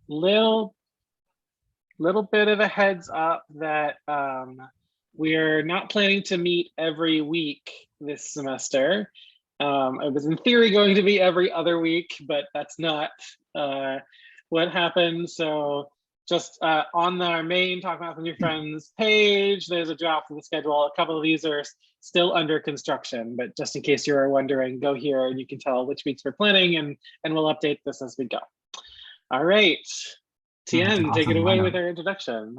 little bit of a heads up that we're not planning to meet every week this semester. It was in theory going to be every other week, but that's not what happened. So just on our main Talk Math with Your Friends page, there's a draft of the schedule. A couple of these are still under construction, but just in case you were wondering, go here and you can tell which weeks we're planning, and we'll update this as we go. All right, Tien, take it away with our introduction.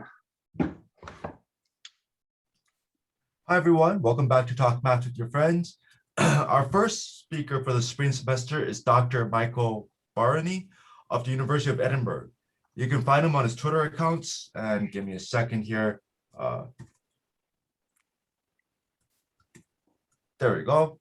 Hi, everyone. Welcome back to Talk Math with Your Friends. Our first speaker for the spring semester is Dr. Michael Barany of the University of Edinburgh. You can find him on his Twitter accounts, and give me a second here. There we go.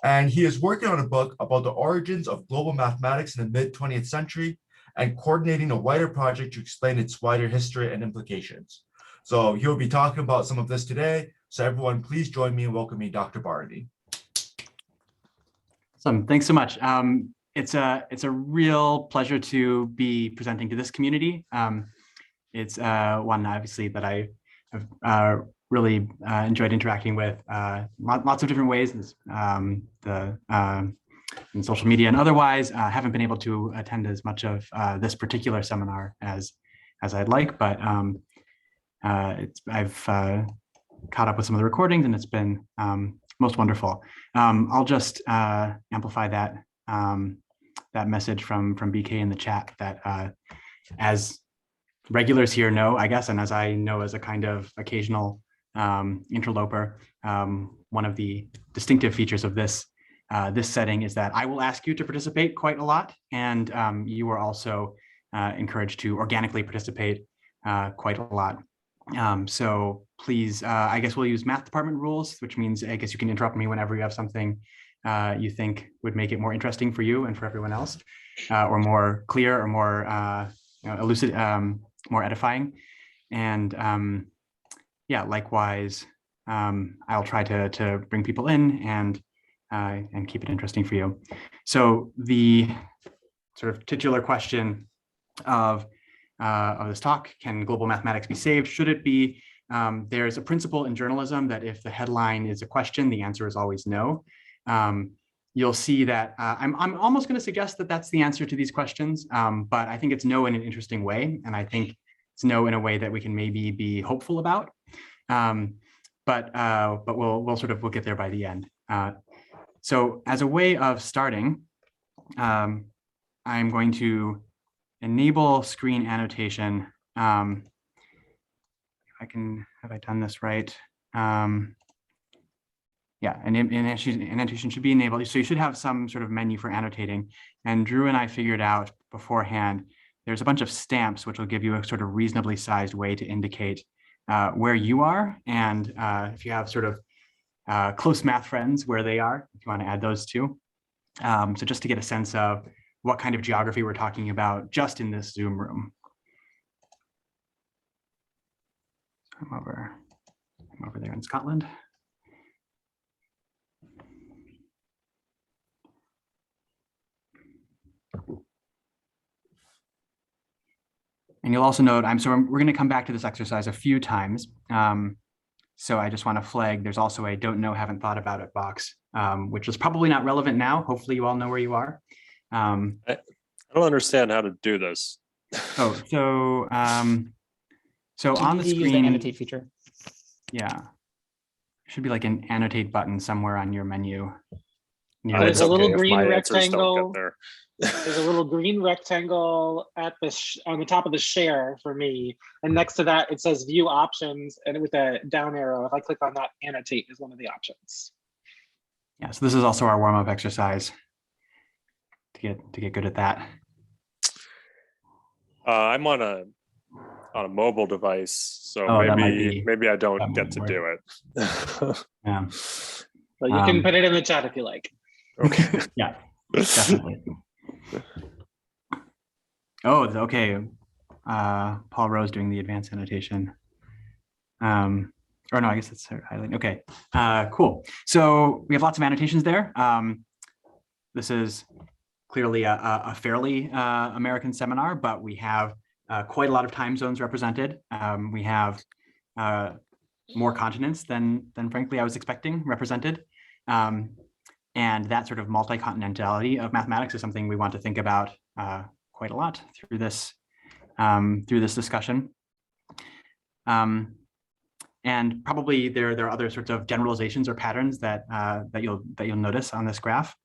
And he is working on a book about the origins of global mathematics in the mid-20th century and coordinating a wider project to explain its wider history and implications. So he'll be talking about some of this today. So everyone, please join me in welcoming Dr. Barany. Awesome, thanks so much. It's a real pleasure to be presenting to this community. It's one obviously that I have really enjoyed interacting with lots of different ways, in social media and otherwise. Haven't been able to attend as much of this particular seminar as I'd like, but I've caught up with some of the recordings, and it's been most wonderful. I'll just amplify that that message from BK in the chat, that as regulars here know, I guess, and as I know as a kind of occasional interloper, one of the distinctive features of this setting is that I will ask you to participate quite a lot, and you are also encouraged to organically participate quite a lot. So please, I guess we'll use math department rules, which means I guess you can interrupt me whenever you have something you think would make it more interesting for you and for everyone else, or more clear, or more elucidate, more edifying. And yeah, likewise, I'll try to bring people in and keep it interesting for you. So the sort of titular question of this talk: can global mathematics be saved? Should it be? There's a principle in journalism that if the headline is a question, the answer is always no. You'll see that I'm almost going to suggest that that's the answer to these questions, but I think it's no in an interesting way, and I think it's no in a way that we can maybe be hopeful about. But we'll get there by the end. So as a way of starting, I'm going to enable screen annotation. If I can, have I done this right? Yeah, and annotation should be enabled. So you should have some sort of menu for annotating. And Drew and I figured out beforehand, there's a bunch of stamps which will give you a sort of reasonably sized way to indicate where you are. And if you have sort of close math friends, where they are, if you want to add those too. So just to get a sense of what kind of geography we're talking about just in this Zoom room. I'm over there in Scotland. And you'll also note, we're going to come back to this exercise a few times. So I just want to flag, there's also a don't know, haven't thought about it box, which is probably not relevant now. Hopefully you all know where you are. I don't understand how to do this. Oh, so on the screen, use the annotate feature. Yeah, should be like an annotate button somewhere on your menu. There's a little green rectangle. There's a little green rectangle at on the top of the share for me, and next to that it says view options, and with a down arrow, if I click on that, annotate is one of the options. Yeah, so this is also our warm-up exercise to get good at that. I'm on a mobile device, so maybe I don't get to do it. Yeah. But you can put it in the chat if you like. Okay. Yeah, definitely. Oh, okay. Paul Rose doing the advanced annotation. Or no, I guess it's highlighting. Okay, cool. So we have lots of annotations there. This is clearly a fairly American seminar, but we have quite a lot of time zones represented. We have more continents than frankly I was expecting represented. And that sort of multi-continentality of mathematics is something we want to think about quite a lot through this discussion. And probably there are other sorts of generalizations or patterns that you'll notice on this graph.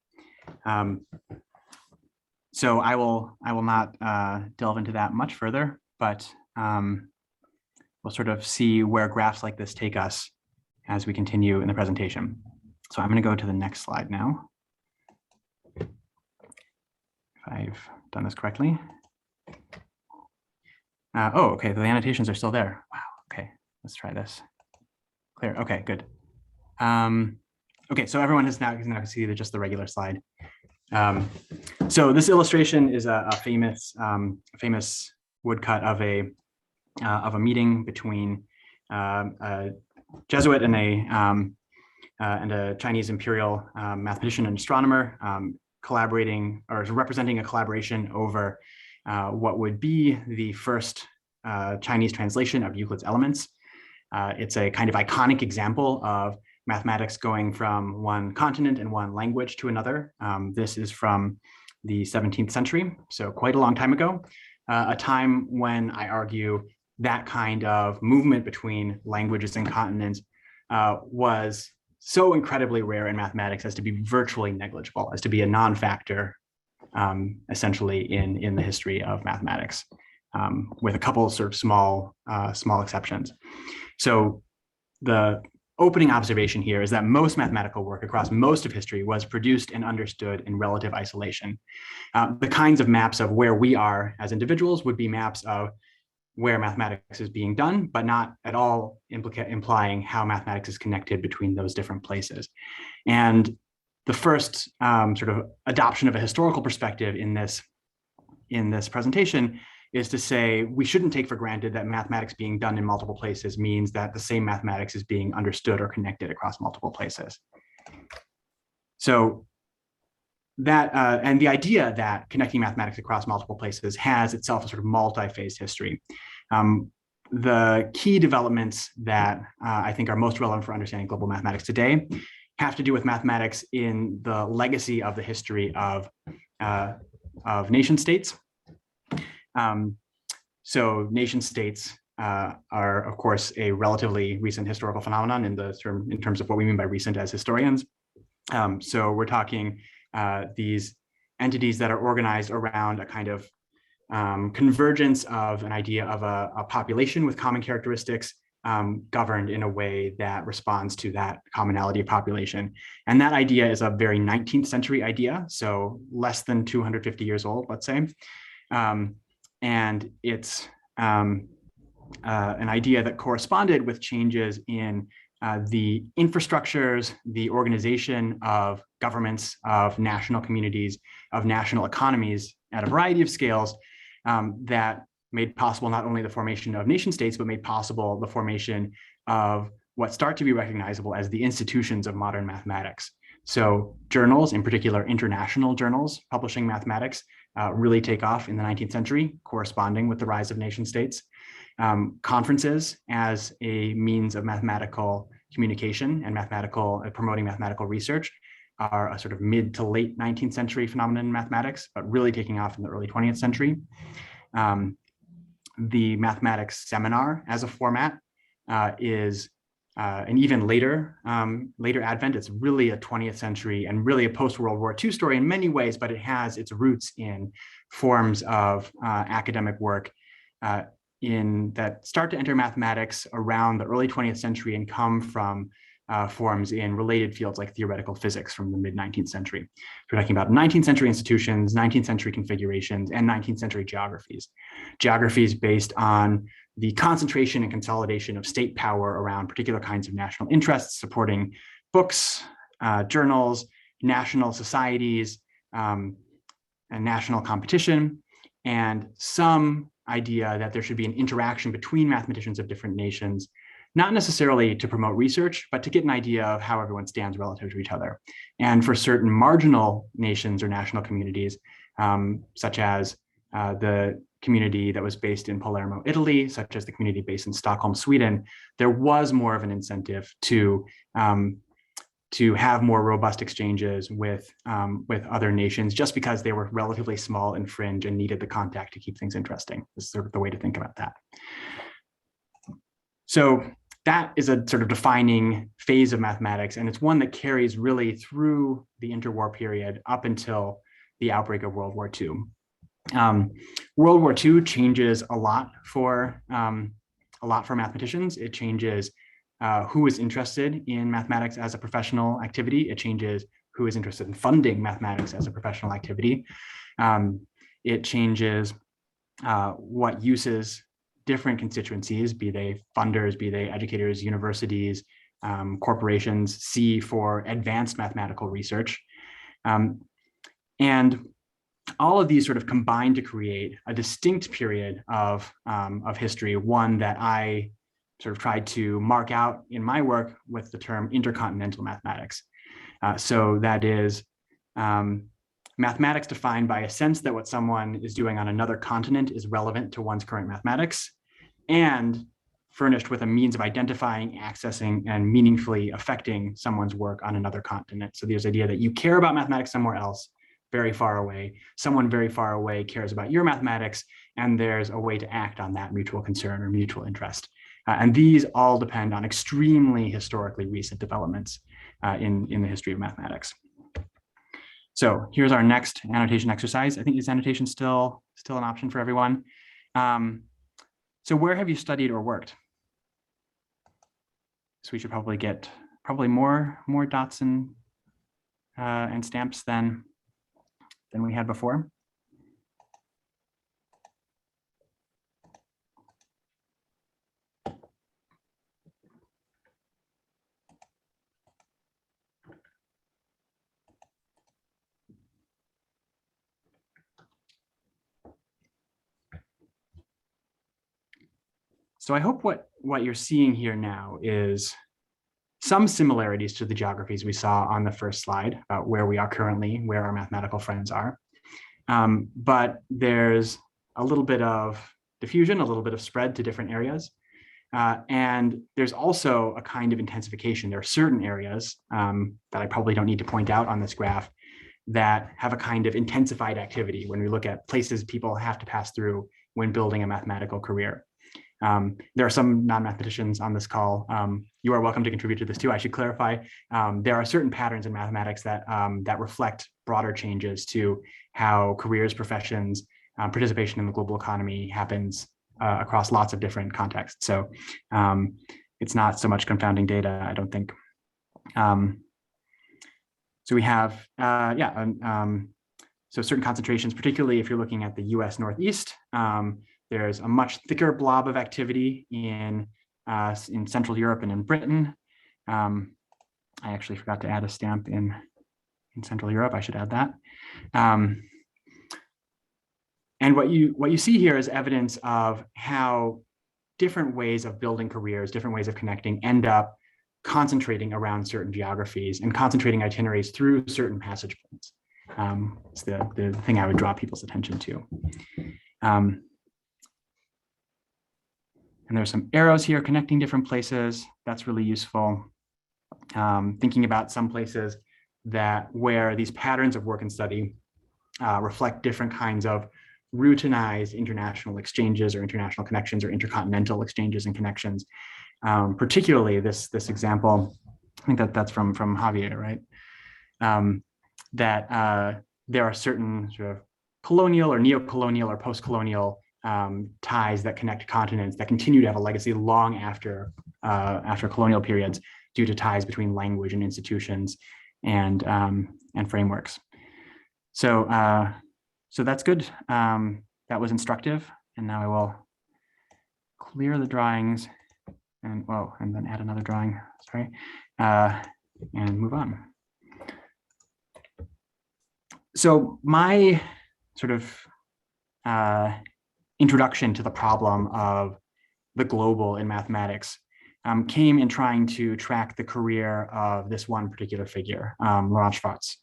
So I will not delve into that much further, but we'll sort of see where graphs like this take us as we continue in the presentation. So I'm going to go to the next slide now, if I've done this correctly. Oh, okay, the annotations are still there. Wow, okay, let's try this. Clear, okay, good. Okay, so everyone is now see just the regular slide. So this illustration is a famous woodcut of a meeting between a Jesuit and a Chinese imperial mathematician and astronomer collaborating or representing a collaboration over what would be the first Chinese translation of Euclid's Elements. It's a kind of iconic example of mathematics going from one continent and one language to another. This is from the 17th century, so quite a long time ago, a time when I argue that kind of movement between languages and continents was so incredibly rare in mathematics as to be virtually negligible, as to be a non-factor essentially in the history of mathematics, with a couple of sort of small exceptions. So the opening observation here is that most mathematical work across most of history was produced and understood in relative isolation. The kinds of maps of where we are as individuals would be maps of where mathematics is being done, but not at all implying how mathematics is connected between those different places. And the first sort of adoption of a historical perspective in this presentation is to say we shouldn't take for granted that mathematics being done in multiple places means that the same mathematics is being understood or connected across multiple places. So that, and the idea that connecting mathematics across multiple places has itself a sort of multi-phase history. The key developments that I think are most relevant for understanding global mathematics today have to do with mathematics in the legacy of the history of nation states. So nation states are, of course, a relatively recent historical phenomenon in terms of what we mean by recent as historians. So we're talking these entities that are organized around a kind of convergence of an idea of a population with common characteristics governed in a way that responds to that commonality of population. And that idea is a very 19th century idea, so less than 250 years old, let's say. And it's an idea that corresponded with changes in the infrastructures, the organization of governments, of national communities, of national economies at a variety of scales that made possible not only the formation of nation states, but made possible the formation of what start to be recognizable as the institutions of modern mathematics. So journals, in particular international journals publishing mathematics, really take off in the 19th century, corresponding with the rise of nation states. Conferences as a means of mathematical communication and promoting mathematical research are a sort of mid to late 19th century phenomenon in mathematics, but really taking off in the early 20th century. The mathematics seminar as a format is an even later advent. It's really a 20th century and really a post-World War II story in many ways, but it has its roots in forms of academic work that start to enter mathematics around the early 20th century and come from forms in related fields like theoretical physics from the mid-19th century. We're talking about 19th century institutions, 19th century configurations, and 19th century geographies. Geographies based on the concentration and consolidation of state power around particular kinds of national interests, supporting books, journals, national societies, and national competition, and some idea that there should be an interaction between mathematicians of different nations not necessarily to promote research, but to get an idea of how everyone stands relative to each other. And for certain marginal nations or national communities, such as the community that was based in Palermo, Italy, such as the community based in Stockholm, Sweden, there was more of an incentive to have more robust exchanges with other nations, just because they were relatively small and fringe and needed the contact to keep things interesting. Is sort of the way to think about that. So that is a sort of defining phase of mathematics, and it's one that carries really through the interwar period up until the outbreak of World War II. World War II changes a lot for mathematicians. It changes who is interested in mathematics as a professional activity. It changes who is interested in funding mathematics as a professional activity. It changes what uses different constituencies, be they funders, be they educators, universities, corporations, see for advanced mathematical research. And all of these sort of combine to create a distinct period of history, one that I sort of tried to mark out in my work with the term intercontinental mathematics. So that is mathematics defined by a sense that what someone is doing on another continent is relevant to one's current mathematics, and furnished with a means of identifying, accessing, and meaningfully affecting someone's work on another continent. So there's the idea that you care about mathematics somewhere else, very far away. Someone very far away cares about your mathematics, and there's a way to act on that mutual concern or mutual interest. And these all depend on extremely historically recent developments in the history of mathematics. So here's our next annotation exercise. I think is annotation still an option for everyone. So where have you studied or worked? So we should probably get more dots and stamps than we had before. So I hope what you're seeing here now is some similarities to the geographies we saw on the first slide about where we are currently, where our mathematical friends are. But there's a little bit of diffusion, a little bit of spread to different areas. And there's also a kind of intensification. There are certain areas that I probably don't need to point out on this graph that have a kind of intensified activity when we look at places people have to pass through when building a mathematical career. There are some non-mathematicians on this call. You are welcome to contribute to this too. I should clarify, there are certain patterns in mathematics that, that reflect broader changes to how careers, professions, participation in the global economy happens across lots of different contexts. So it's not so much confounding data, I don't think. So we have, so certain concentrations, particularly if you're looking at the US Northeast, there's a much thicker blob of activity in Central Europe and in Britain. I actually forgot to add a stamp in Central Europe. I should add that. And what you see here is evidence of how different ways of building careers, different ways of connecting end up concentrating around certain geographies and concentrating itineraries through certain passage points. It's the thing I would draw people's attention to. And there's some arrows here connecting different places. That's really useful. Thinking about some places where these patterns of work and study reflect different kinds of routinized international exchanges or international connections or intercontinental exchanges and connections. Particularly this example, I think that's from Javier, right? That there are certain sort of colonial or neo-colonial or post-colonial ties that connect continents that continue to have a legacy long after colonial periods due to ties between language and institutions and frameworks. So that's good. That was instructive. And now I will clear the drawings and then add another drawing, sorry, and move on. So my sort of introduction to the problem of the global in mathematics came in trying to track the career of this one particular figure, Laurent Schrutz.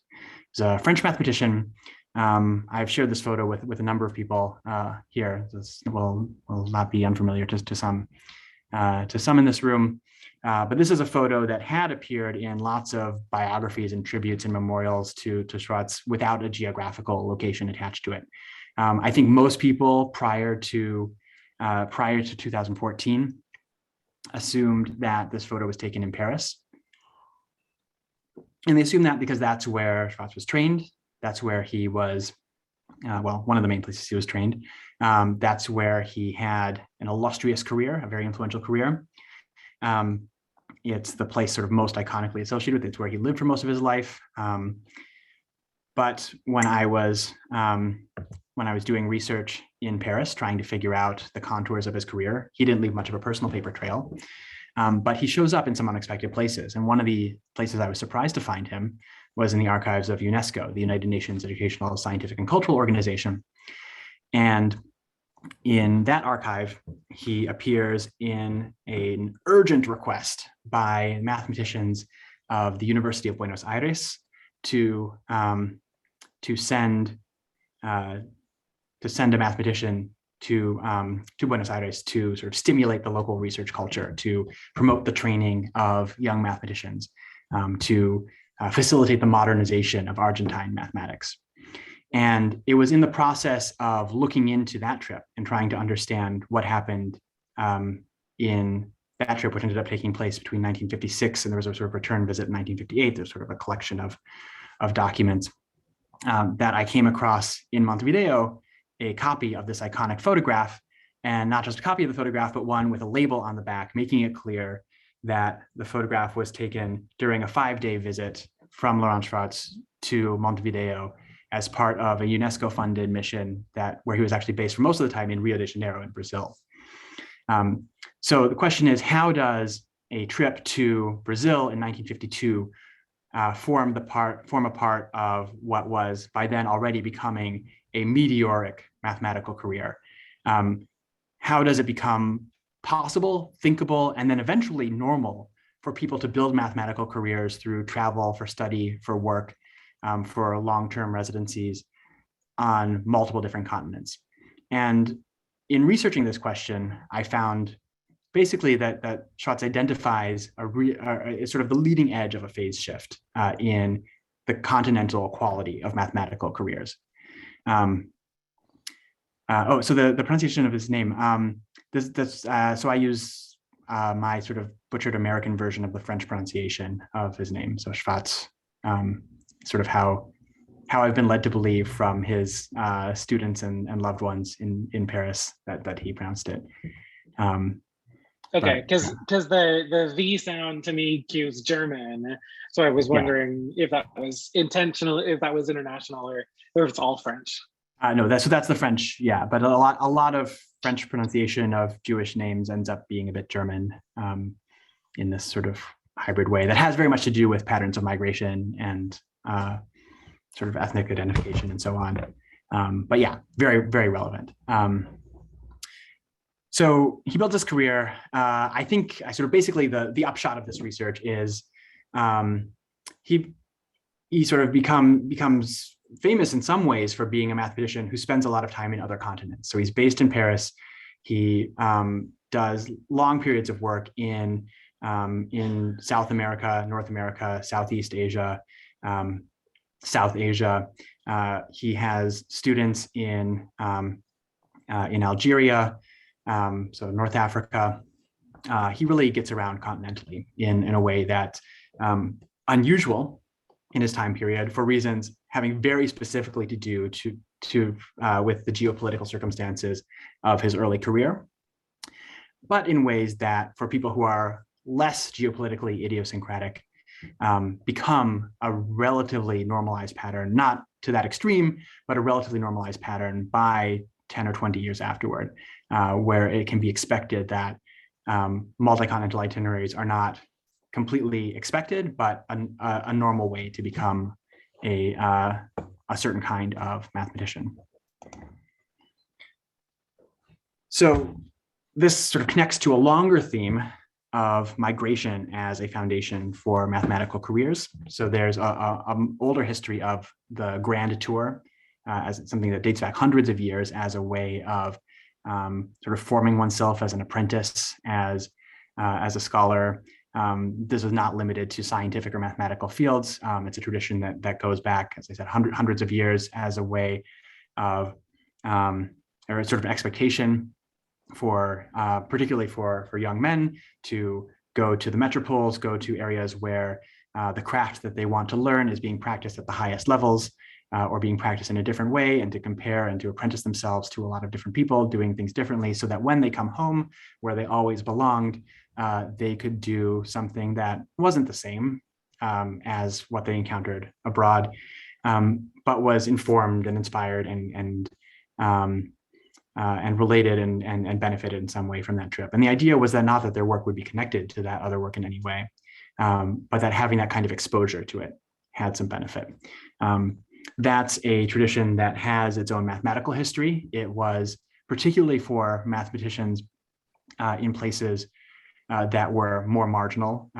He's a French mathematician. I've shared this photo with a number of people here. This will not be unfamiliar to some in this room. But this is a photo that had appeared in lots of biographies and tributes and memorials to Schrutz without a geographical location attached to it. I think most people prior to 2014 assumed that this photo was taken in Paris. And they assumed that because that's where Schrutz was trained. That's where he was, well, one of the main places he was trained. That's where he had an illustrious career, a very influential career. It's the place sort of most iconically associated with it. It's where he lived for most of his life. But when I was doing research in Paris, trying to figure out the contours of his career, he didn't leave much of a personal paper trail, but he shows up in some unexpected places. And one of the places I was surprised to find him was in the archives of UNESCO, the United Nations Educational, Scientific, and Cultural Organization. And in that archive, he appears in an urgent request by mathematicians of the University of Buenos Aires to send a mathematician to Buenos Aires to sort of stimulate the local research culture, to promote the training of young mathematicians, to facilitate the modernization of Argentine mathematics. And it was in the process of looking into that trip and trying to understand what happened in that trip, which ended up taking place between 1956 and there was a sort of return visit in 1958. There's sort of a collection of documents that I came across in Montevideo, a copy of this iconic photograph, and not just a copy of the photograph, but one with a label on the back, making it clear that the photograph was taken during a 5-day visit from Laurent Schrutz to Montevideo as part of a UNESCO-funded mission where he was actually based for most of the time in Rio de Janeiro in Brazil. So the question is, how does a trip to Brazil in 1952 form a part of what was by then already becoming a meteoric mathematical career? How does it become possible, thinkable, and then eventually normal for people to build mathematical careers through travel, for study, for work, for long-term residencies on multiple different continents? And in researching this question, I found basically that Schrutz identifies sort of the leading edge of a phase shift in the continental quality of mathematical careers. So the pronunciation of his name, so I use my sort of butchered American version of the French pronunciation of his name. So Schrutz, sort of how I've been led to believe from his students and loved ones in Paris that he pronounced it. Okay, because the V sound to me cues German, so I was wondering if that was intentional, if that was international, or if it's all French. No, that's the French, yeah. But a lot of French pronunciation of Jewish names ends up being a bit German in this sort of hybrid way that has very much to do with patterns of migration and sort of ethnic identification and so on. But yeah, very, very relevant. So he built his career. I think I sort of basically the upshot of this research is he sort of becomes famous in some ways for being a mathematician who spends a lot of time in other continents. So he's based in Paris. He does long periods of work in South America, North America, Southeast Asia, South Asia. He has students in Algeria, so North Africa. He really gets around continentally in a way that's unusual in his time period for reasons having very specifically to do with the geopolitical circumstances of his early career, but in ways that for people who are less geopolitically idiosyncratic become a relatively normalized pattern, not to that extreme, but a relatively normalized pattern by 10 or 20 years afterward, where it can be expected that multi-continental itineraries are not completely expected, but a normal way to become a certain kind of mathematician. So this sort of connects to a longer theme of migration as a foundation for mathematical careers. So there's an older history of the grand tour as something that dates back hundreds of years as a way of sort of forming oneself as an apprentice, as a scholar. This is not limited to scientific or mathematical fields. It's a tradition that goes back, as I said, hundreds of years as a way of, or a sort of expectation for, particularly for young men, to go to the metropoles, go to areas where the craft that they want to learn is being practiced at the highest levels, or being practiced in a different way, and to compare and to apprentice themselves to a lot of different people doing things differently, so that when they come home where they always belonged, they could do something that wasn't the same as what they encountered abroad, but was informed and inspired and related and benefited in some way from that trip. And the idea was that not that their work would be connected to that other work in any way, but that having that kind of exposure to it had some benefit. That's a tradition that has its own mathematical history. It was particularly for mathematicians in places that were more marginal,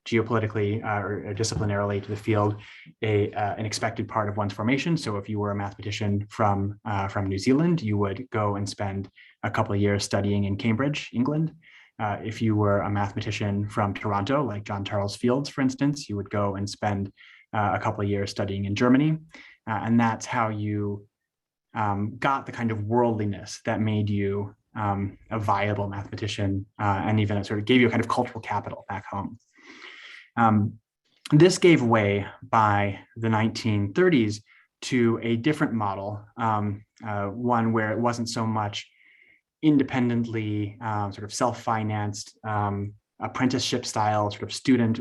geopolitically or disciplinarily to the field, an expected part of one's formation. So if you were a mathematician from New Zealand, you would go and spend a couple of years studying in Cambridge, England. If you were a mathematician from Toronto, like John Charles Fields, for instance, you would go and spend a couple of years studying in Germany. And that's how you got the kind of worldliness that made you a viable mathematician, and even sort of gave you a kind of cultural capital back home. This gave way by the 1930s to a different model, one where it wasn't so much independently sort of self-financed apprenticeship style sort of student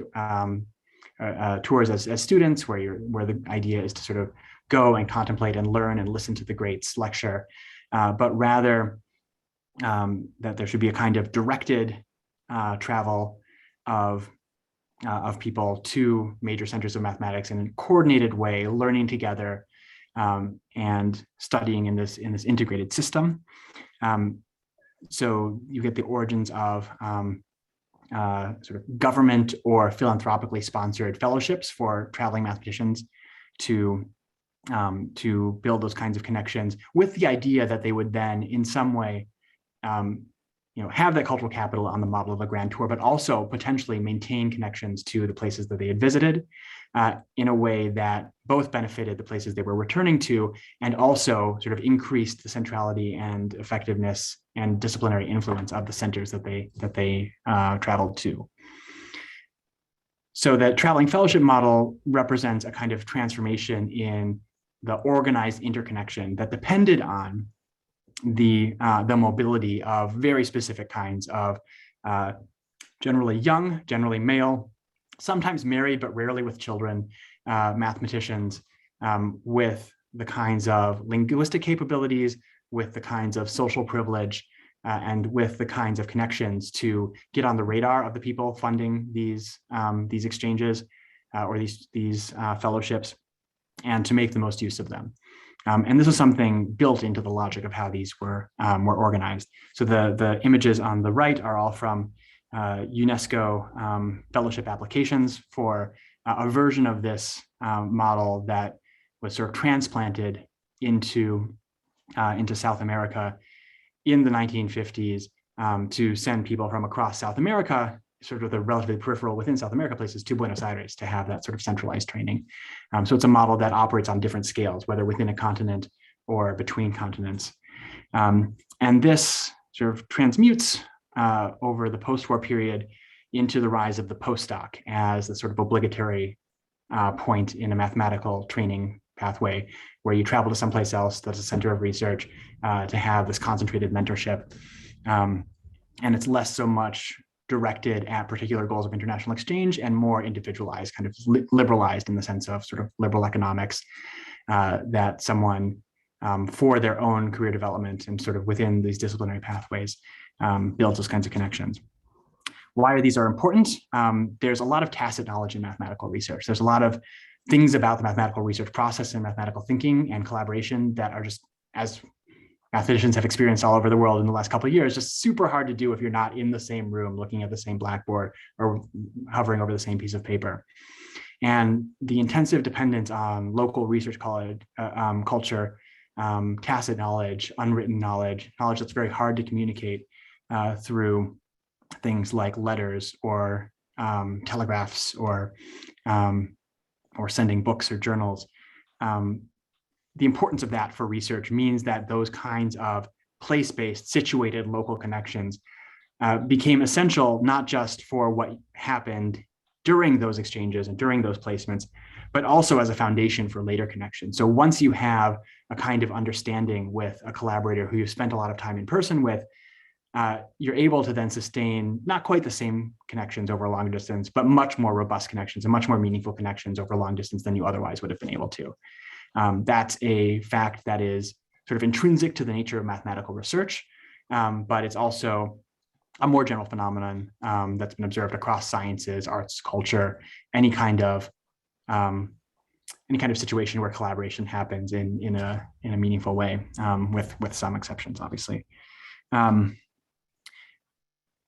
tours as students, where the idea is to sort of go and contemplate and learn and listen to the greats lecture, but rather that there should be a kind of directed travel of people to major centers of mathematics in a coordinated way, learning together and studying in this integrated system. So you get the origins of sort of government or philanthropically sponsored fellowships for traveling mathematicians to build those kinds of connections, with the idea that they would then in some way have that cultural capital on the model of a grand tour, but also potentially maintain connections to the places that they had visited in a way that both benefited the places they were returning to, and also sort of increased the centrality and effectiveness and disciplinary influence of the centers that they traveled to. So that traveling fellowship model represents a kind of transformation in the organized interconnection that depended on the mobility of very specific kinds of generally young, generally male, sometimes married, but rarely with children, mathematicians with the kinds of linguistic capabilities, with the kinds of social privilege, and with the kinds of connections to get on the radar of the people funding these exchanges or these fellowships, and to make the most use of them. And this is something built into the logic of how these were organized. So the images on the right are all from UNESCO fellowship applications for a version of this model that was sort of transplanted into South America in the 1950s to send people from across South America, sort of the relatively peripheral within South America places, to Buenos Aires to have that sort of centralized training. So it's a model that operates on different scales, whether within a continent or between continents. And this sort of transmutes over the post-war period into the rise of the postdoc as the sort of obligatory point in a mathematical training pathway, where you travel to someplace else that's a center of research to have this concentrated mentorship. And it's less so much directed at particular goals of international exchange and more individualized, kind of liberalized in the sense of sort of liberal economics, that someone for their own career development and sort of within these disciplinary pathways builds those kinds of connections. Why these are important? There's a lot of tacit knowledge in mathematical research. There's a lot of things about the mathematical research process and mathematical thinking and collaboration that are just as mathematicians have experienced all over the world in the last couple of years, just super hard to do if you're not in the same room, looking at the same blackboard or hovering over the same piece of paper. And the intensive dependence on local research culture, tacit knowledge, unwritten knowledge that's very hard to communicate through things like letters or telegraphs or sending books or journals. The importance of that for research means that those kinds of place-based, situated local connections became essential, not just for what happened during those exchanges and during those placements, but also as a foundation for later connections. So once you have a kind of understanding with a collaborator who you've spent a lot of time in person with, you're able to then sustain not quite the same connections over a long distance, but much more robust connections and much more meaningful connections over a long distance than you otherwise would have been able to. That's a fact that is sort of intrinsic to the nature of mathematical research, but it's also a more general phenomenon that's been observed across sciences, arts, culture, any kind of situation where collaboration happens in a meaningful way, with some exceptions, obviously.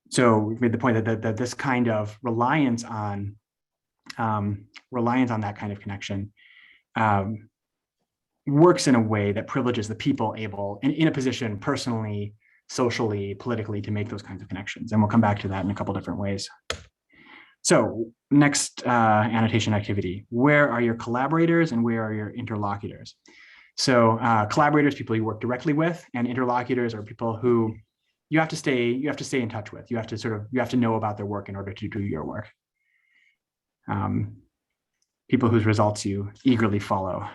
So we've made the point that this kind of reliance on that kind of connection works in a way that privileges the people able in a position personally, socially, politically to make those kinds of connections. And we'll come back to that in a couple different ways. So next annotation activity, where are your collaborators and where are your interlocutors? So collaborators, people you work directly with, and interlocutors are people who you have to stay in touch with. You have to know about their work in order to do your work. People whose results you eagerly follow.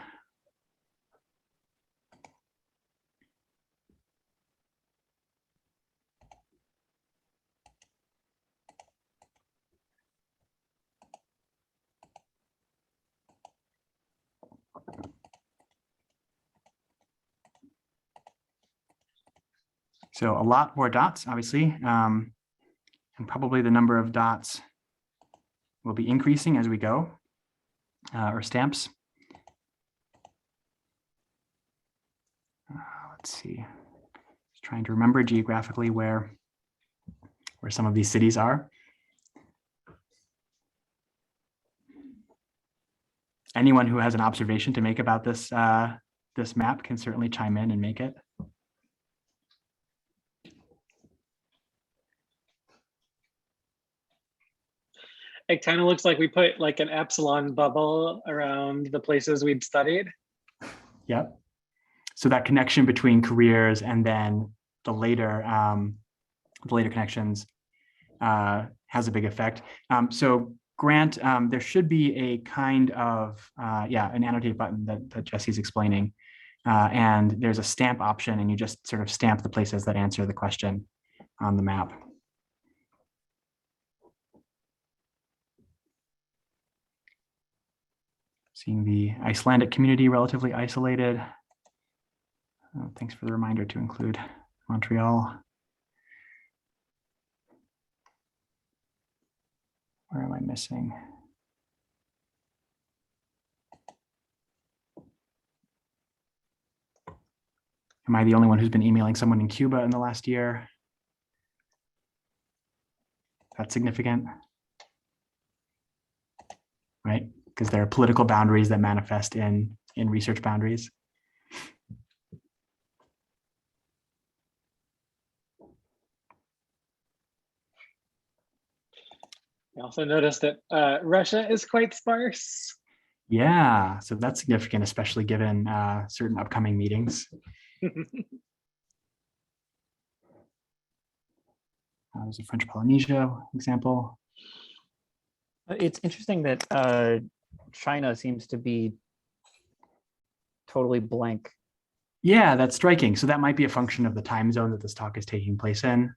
So a lot more dots, obviously, and probably the number of dots will be increasing as we go, or stamps. Let's see, just trying to remember geographically where some of these cities are. Anyone who has an observation to make about this map can certainly chime in and make it. It kind of looks like we put like an epsilon bubble around the places we'd studied. Yep. So that connection between careers and then the later connections has a big effect. So Grant, there should be a kind of, an annotate button that Jesse's explaining. And there's a stamp option and you just sort of stamp the places that answer the question on the map. Seeing the Icelandic community relatively isolated. Thanks for the reminder to include Montreal. Where am I missing? Am I the only one who's been emailing someone in Cuba in the last year? That's significant, right? Because there are political boundaries that manifest in research boundaries. I also noticed that Russia is quite sparse. Yeah, so that's significant, especially given certain upcoming meetings. There's a French Polynesia example. It's interesting that China seems to be totally blank. Yeah, that's striking. So that might be a function of the time zone that this talk is taking place in.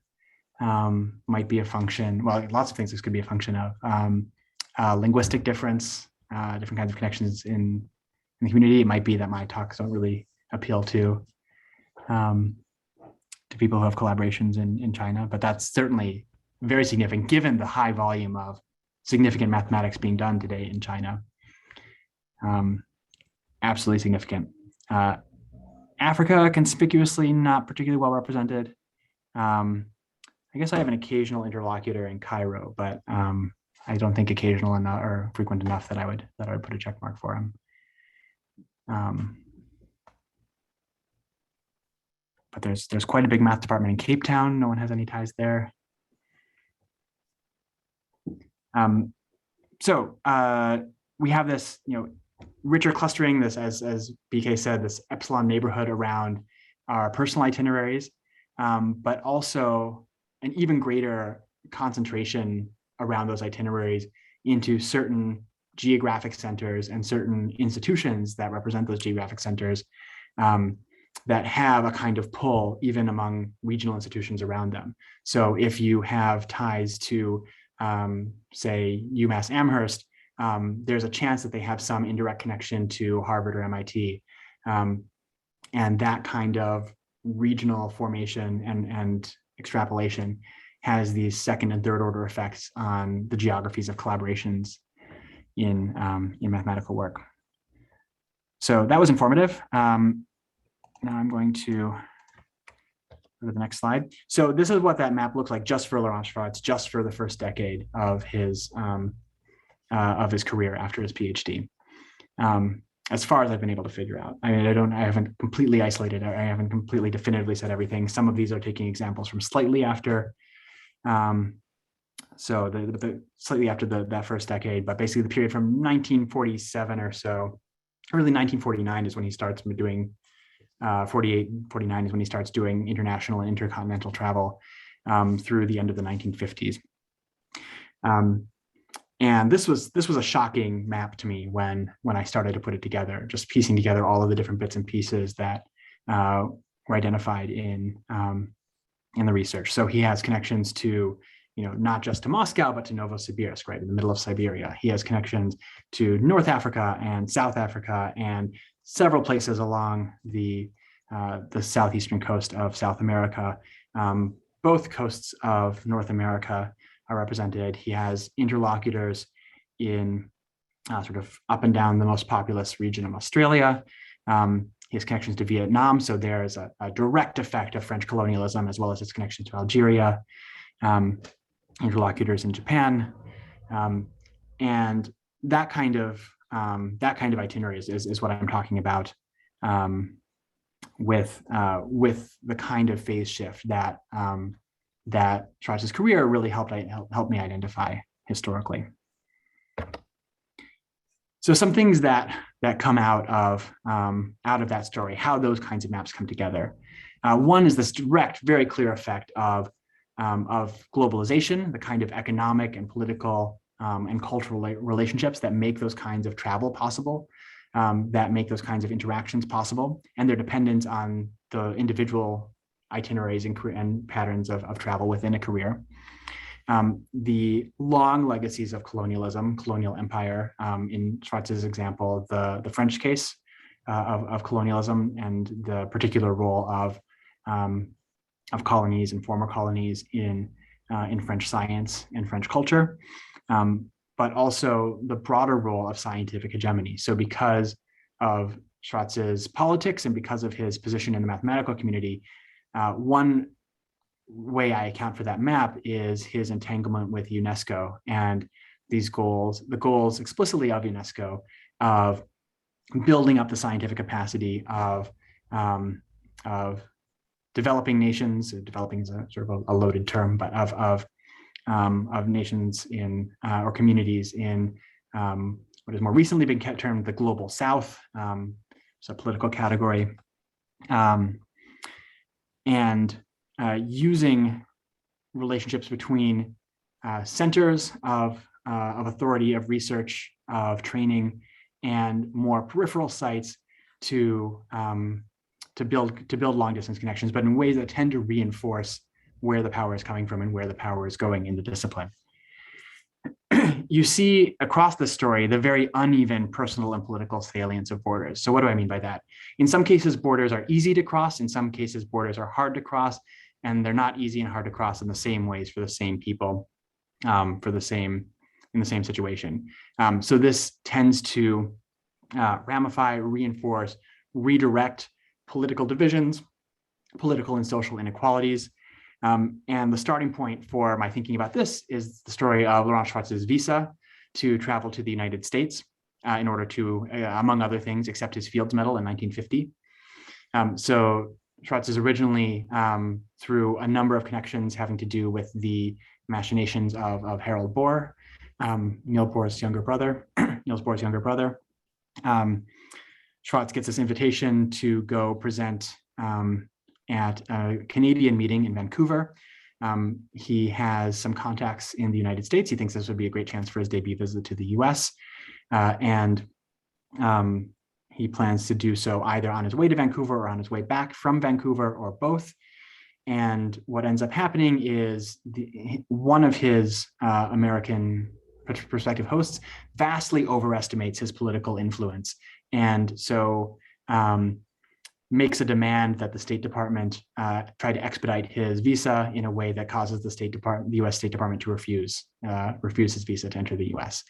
Might be a function, well, lots of things this could be a function of. Linguistic difference, different kinds of connections in the community. It might be that my talks don't really appeal to people who have collaborations in China, but that's certainly very significant given the high volume of significant mathematics being done today in China. Absolutely significant. Africa, conspicuously not particularly well represented. I guess I have an occasional interlocutor in Cairo, but I don't think occasional enough or frequent enough that I would put a check mark for him. But there's quite a big math department in Cape Town. No one has any ties there. So we have this, richer clustering, this, as BK said, this epsilon neighborhood around our personal itineraries, but also an even greater concentration around those itineraries into certain geographic centers and certain institutions that represent those geographic centers that have a kind of pull even among regional institutions around them. So if you have ties to, say, UMass Amherst, there's a chance that they have some indirect connection to Harvard or MIT. And that kind of regional formation and extrapolation has these second and third order effects on the geographies of collaborations in mathematical work. So that was informative. Now I'm going to go to the next slide. So this is what that map looks like just for Laurent Schrutz, just for the first decade of his career after his PhD. As far as I've been able to figure out. I mean, I haven't completely isolated, I haven't completely definitively said everything. Some of these are taking examples from slightly after, so the slightly after that first decade, but basically the period from 1947 or so, really 1949 is when he starts doing, 48, 49 is when he starts doing international and intercontinental travel through the end of the 1950s. And this was a shocking map to me when I started to put it together, just piecing together all of the different bits and pieces that were identified in the research. So he has connections to, not just to Moscow, but to Novosibirsk, right in the middle of Siberia. He has connections to North Africa and South Africa and several places along the southeastern coast of South America. Both coasts of North America are represented. He has interlocutors in sort of up and down the most populous region of Australia. He has connections to Vietnam, so there's a direct effect of French colonialism as well as its connection to Algeria. Interlocutors in Japan, and that kind of itinerary is what I'm talking about with the kind of phase shift that that Schrutz's career really helped me identify historically. So some things that come out of that story, how those kinds of maps come together. One is this direct, very clear effect of globalization, the kind of economic and political and cultural relationships that make those kinds of travel possible, that make those kinds of interactions possible, and their dependence on the individual itineraries and patterns of travel within a career. The long legacies of colonialism, colonial empire, in Schrutz's example, the French case of colonialism and the particular role of colonies and former colonies in French science and French culture, but also the broader role of scientific hegemony. So because of Schrutz's politics and because of his position in the mathematical community, one way I account for that map is his entanglement with UNESCO and these goals, the goals explicitly of UNESCO of building up the scientific capacity of developing nations. Developing is a sort of a loaded term, but of nations in or communities in what has more recently been termed the global South. It's a political category, and using relationships between centers of authority, of research, of training, and more peripheral sites to build long distance connections, but in ways that tend to reinforce where the power is coming from and where the power is going in the discipline. You see across the story the very uneven personal and political salience of borders. So what do I mean by that? In some cases, borders are easy to cross. In some cases, borders are hard to cross, and they're not easy and hard to cross in the same ways for the same people, in the same situation. So this tends to ramify, reinforce, redirect political divisions, political and social inequalities. And the starting point for my thinking about this is the story of Laurent Schrutz's visa to travel to the United States in order to, among other things, accept his Fields Medal in 1950. So Schrutz is originally through a number of connections having to do with the machinations of Harold Bohr, Niels Bohr's younger brother. Schrutz gets this invitation to go present at a Canadian meeting in Vancouver. He has some contacts in the United States. He thinks this would be a great chance for his debut visit to the US. And he plans to do so either on his way to Vancouver or on his way back from Vancouver, or both. And what ends up happening is one of his American prospective hosts vastly overestimates his political influence. And so makes a demand that the State Department try to expedite his visa in a way that causes the U.S. State Department to refuse his visa to enter the U.S.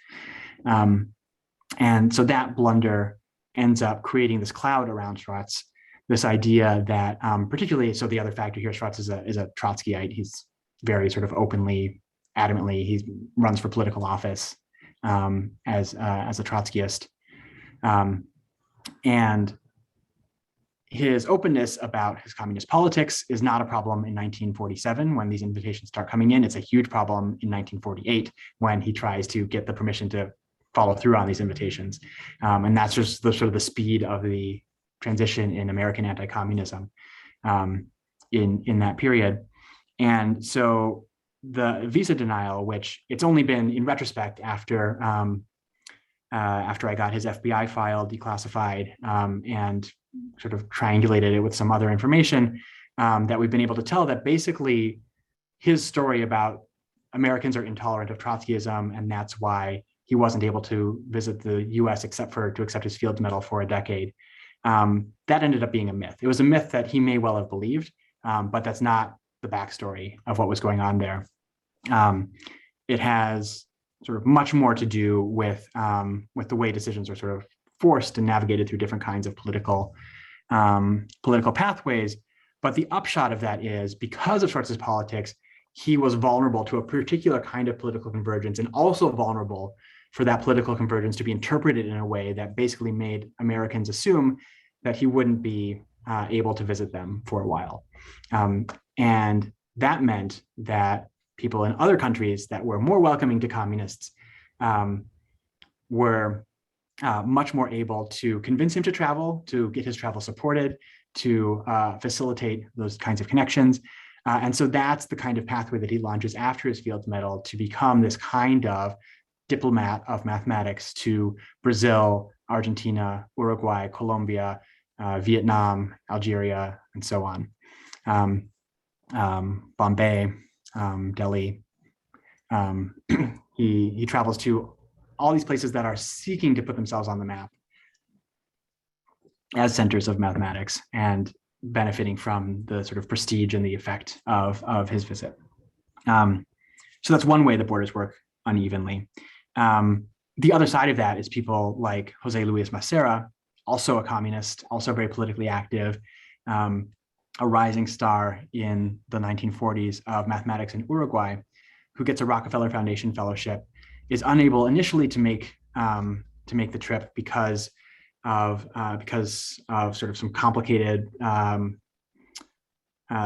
And so that blunder ends up creating this cloud around Schrutz, this idea that particularly, so the other factor here, Schrutz is a Trotskyite. He's very sort of openly, adamantly, he runs for political office as a Trotskyist. And his openness about his communist politics is not a problem in 1947 when these invitations start coming in. It's a huge problem in 1948 when he tries to get the permission to follow through on these invitations. And that's just the sort of the speed of the transition in American anti-communism in that period. And so the visa denial, which it's only been in retrospect after I got his FBI file declassified and sort of triangulated it with some other information, that we've been able to tell that basically his story about Americans are intolerant of Trotskyism, and that's why he wasn't able to visit the US except for to accept his Fields Medal for a decade. That ended up being a myth. It was a myth that he may well have believed, but that's not the backstory of what was going on there. It has sort of much more to do with the way decisions are sort of forced and navigated through different kinds of political pathways. But the upshot of that is, because of Schrutz's politics, he was vulnerable to a particular kind of political convergence, and also vulnerable for that political convergence to be interpreted in a way that basically made Americans assume that he wouldn't be able to visit them for a while. And that meant that people in other countries that were more welcoming to communists were much more able to convince him to travel, to get his travel supported, to facilitate those kinds of connections. And so that's the kind of pathway that he launches after his Fields Medal to become this kind of diplomat of mathematics to Brazil, Argentina, Uruguay, Colombia, Vietnam, Algeria, and so on. Bombay, Delhi. He travels to all these places that are seeking to put themselves on the map as centers of mathematics and benefiting from the sort of prestige and the effect of his visit. So that's one way the borders work unevenly. The other side of that is people like Jose Luis Massera, also a communist, also very politically active, a rising star in the 1940s of mathematics in Uruguay, who gets a Rockefeller Foundation fellowship, is unable initially to make the trip because of sort of some complicated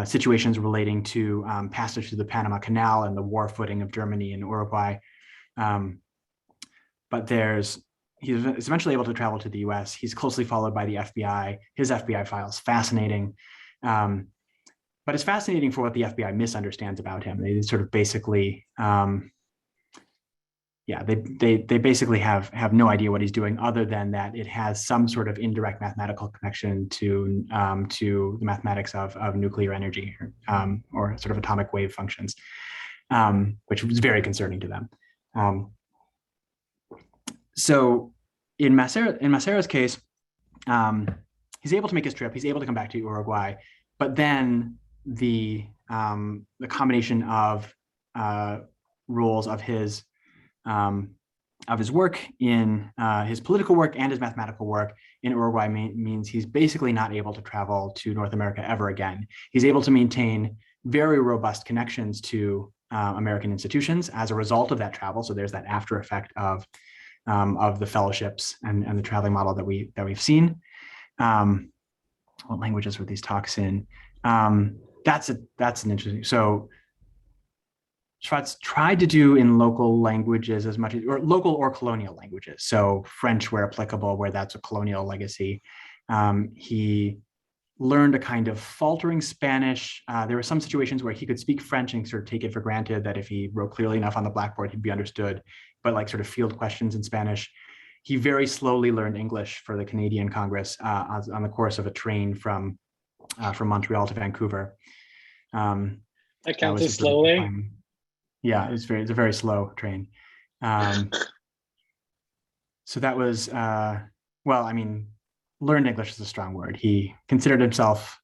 situations relating to passage through the Panama Canal and the war footing of Germany and Uruguay. But he's eventually able to travel to the US. He's closely followed by the FBI. His FBI file is fascinating. But it's fascinating for what the FBI misunderstands about him. They sort of basically, they basically have no idea what he's doing, other than that it has some sort of indirect mathematical connection to the mathematics of nuclear energy or sort of atomic wave functions, which was very concerning to them. So in Massera's case, he's able to make his trip. He's able to come back to Uruguay, but then the combination of rules of his his work in his political work and his mathematical work in Uruguay means he's basically not able to travel to North America ever again. He's able to maintain very robust connections to American institutions as a result of that travel. So there's that after effect of the fellowships and the traveling model that we've seen. What languages were these talks in? That's an interesting. So Schrutz tried to do in local languages as much as, or local or colonial languages. So French where applicable, where that's a colonial legacy. He learned a kind of faltering Spanish. There were some situations where he could speak French and sort of take it for granted that if he wrote clearly enough on the blackboard, he'd be understood, but like sort of field questions in Spanish. He very slowly learned English for the Canadian Congress on the course of a train from Montreal to Vancouver. I counted too slowly. Yeah, it's a very slow train. So that was, well, I mean, learned English is a strong word. He considered himself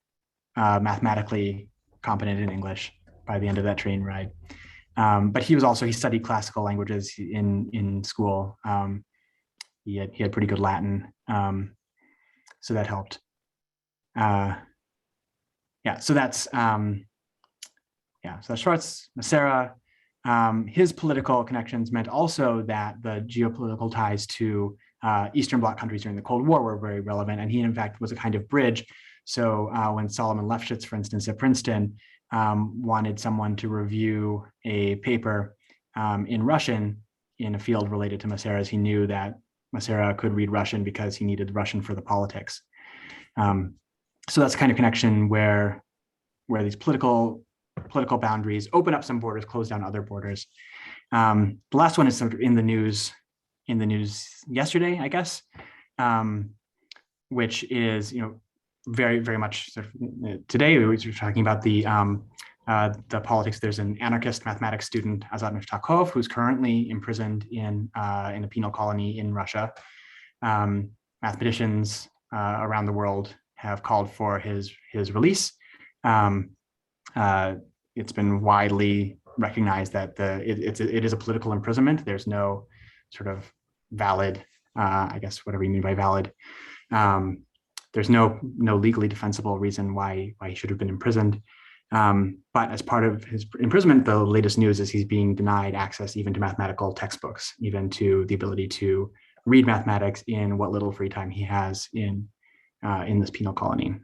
mathematically competent in English by the end of that train ride. But he studied classical languages in school. He had pretty good Latin, so that helped. Yeah, so that's so that's Schrutz, Massera. His political connections meant also that the geopolitical ties to Eastern Bloc countries during the Cold War were very relevant, and he in fact was a kind of bridge. So when Solomon Lefschetz, for instance, at Princeton, wanted someone to review a paper in Russian in a field related to Massera's, he knew that Massera could read Russian because he needed Russian for the politics. So that's the kind of connection where these political boundaries open up some borders, close down other borders. The last one is sort of in the news yesterday, I guess, which is, you know, very, very much sort of, today we were talking about the politics. There's an anarchist mathematics student, Azat Miftakov, who's currently imprisoned in a penal colony in Russia. Mathematicians around the world have called for his release. It's been widely recognized that it is a political imprisonment. There's no sort of valid, I guess, whatever you mean by valid. There's no legally defensible reason why he should have been imprisoned. But as part of his imprisonment, the latest news is he's being denied access even to mathematical textbooks, even to the ability to read mathematics in what little free time he has in this penal colony.